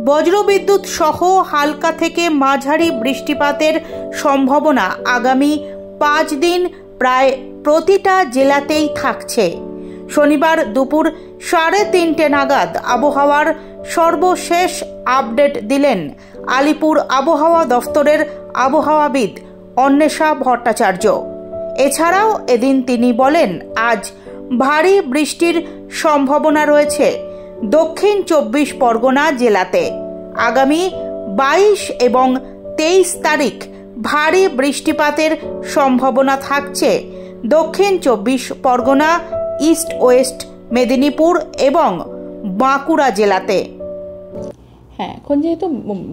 বজ্রবিদ্যুৎ সহ হালকা থেকে মাঝারি বৃষ্টিপাতের সম্ভাবনা আগামী 5 দিন প্রায় প্রতিটা জেলাতেই থাকছে। শনিবার দুপুর 3:30 নাগাদ আবহাওয়ার সর্বশেষ আপডেট দিলেন আলিপুর আবহাওয়া দফতরের আবহাওয়াবিদ অন্বেষা ভট্টাচার্য। এছাড়াও এদিন তিনি বলেন, আজ ভারী বৃষ্টির সম্ভাবনা রয়েছে দক্ষিণ 24 পরগনা জেলাতে। আগামী 22 এবং 23 তারিখ ভারী বৃষ্টিপাতের সম্ভাবনা থাকছে দক্ষিণ 24 পরগনা, ইস্ট ওয়েস্ট মেদিনীপুর এবং বাঁকুড়া জেলাতে। হ্যাঁ, এখন যেহেতু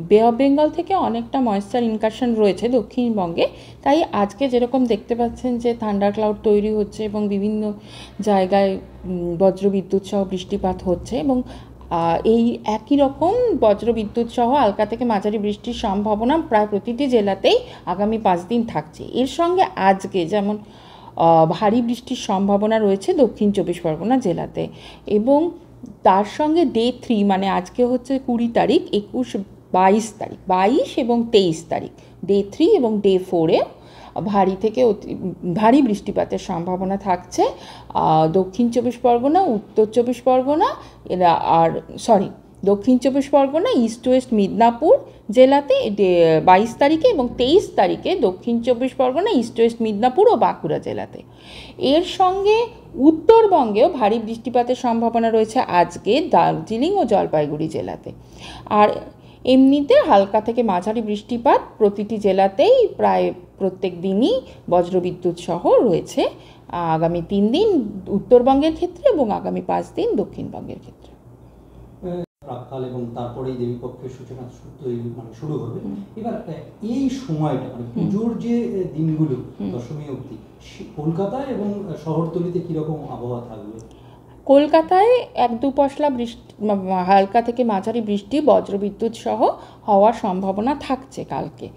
বে অফ বেঙ্গল থেকে অনেকটা ময়েশ্চার ইনকারশন রয়েছে দক্ষিণবঙ্গে, তাই আজকে যেরকম দেখতে পাচ্ছেন যে থান্ডার ক্লাউড তৈরি হচ্ছে এবং বিভিন্ন জায়গায় বজ্রবিদ্যুৎ সহ বৃষ্টিপাত হচ্ছে এবং এই একই রকম বজ্রবিদ্যুৎ সহ হালকা থেকে মাঝারি বৃষ্টির সম্ভাবনা প্রায় প্রতিটি জেলাতেই আগামী 5 দিন থাকছে। এর সঙ্গে আজকে যেমন ভারী বৃষ্টির সম্ভাবনা রয়েছে দক্ষিণ 24 পরগনা জেলাতে এবং তার সঙ্গে ডে 3 মানে আজকে হচ্ছে 20 তারিখ, 21, 22 তারিখ, 22 এবং 23 তারিখ ডে 3 এবং ডে 4-এ ভারী থেকে ভারী বৃষ্টিপাতের সম্ভাবনা থাকছে দক্ষিণ 24 পরগনা, উত্তর 24 পরগনা দক্ষিণ 24 পরগনা, ইস্ট ওয়েস্ট মিদনাপুর জেলাতে 22 তারিখে এবং 23 তারিখে দক্ষিণ 24 পরগনা, ইস্ট ওয়েস্ট মিদনাপুর ও বাঁকুড়া জেলাতে। এর সঙ্গে উত্তরবঙ্গেও ভারী বৃষ্টিপাতের সম্ভাবনা রয়েছে আজকে দার্জিলিং ও জলপাইগুড়ি জেলাতে। আর এমনিতে হালকা থেকে মাঝারি বৃষ্টিপাত প্রতিটি জেলাতেই প্রায় প্রত্যেক দিনই বজ্রবিদ্যুৎ সহ রয়েছে আগামী 3 দিন উত্তরবঙ্গের ক্ষেত্রে এবং আগামী 5 দিন দক্ষিণবঙ্গের ক্ষেত্রে। প্রাককাল এবং তারপরেই দেবীপক্ষের সূচনা শুরু হবে। এবার এই সময়টা মানে পুজোর যে দিনগুলো দশমী অবধি কলকাতায় এবং শহরতলিতে কিরকম আবহাওয়া থাকবে? কলকাতায় 1-2 পশলা বৃষ্টি, হালকা থেকে মাঝারি বৃষ্টি বজ্রবিদ্যুৎ সহ হওয়ার সম্ভাবনা থাকছে কালকে।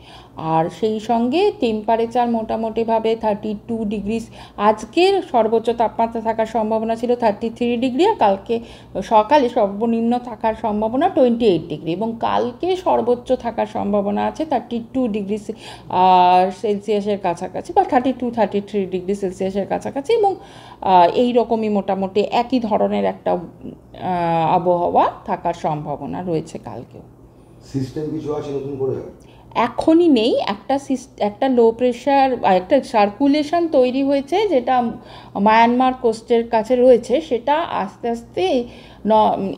আর সেই সঙ্গে টেম্পারেচার মোটামুটিভাবে 32 ডিগ্রি, আজকের সর্বোচ্চ তাপমাত্রা থাকার সম্ভাবনা ছিল 33 ডিগ্রি, আর কালকে সকালে সর্বনিম্ন থাকার সম্ভাবনা 28 ডিগ্রি এবং কালকে সর্বোচ্চ থাকার সম্ভাবনা আছে 32 ডিগ্রি সেলসিয়াসের কাছাকাছি বা 32-33 ডিগ্রি সেলসিয়াসের কাছাকাছি এবং এই রকমই মোটামুটি একই ধরনের একটা আবহাওয়া থাকার সম্ভাবনা রয়েছে কালকেও। সিস্টেম কিছু আছে নতুন করে? এখনই নেই, একটা লো প্রেশার, একটা সার্কুলেশন তৈরি হয়েছে যেটা মায়ানমার কোস্টের কাছে রয়েছে, সেটা আস্তে আস্তে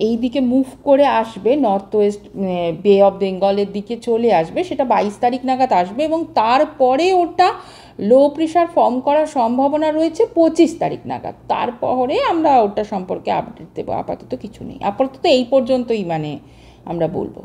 এই দিকে মুভ করে আসবে, নর্থ ওয়েস্ট বে অফ বেঙ্গলের দিকে চলে আসবে, সেটা 22 তারিখ নাগাদ আসবে এবং তারপরে ওটা লো প্রেশার ফর্ম করার সম্ভাবনা রয়েছে 25 তারিখ নাগাদ। তারপরে আমরা ওটা সম্পর্কে আপডেট দেবো, আপাতত কিছু নেই, আপাতত এই পর্যন্তই মানে আমরা বলবো।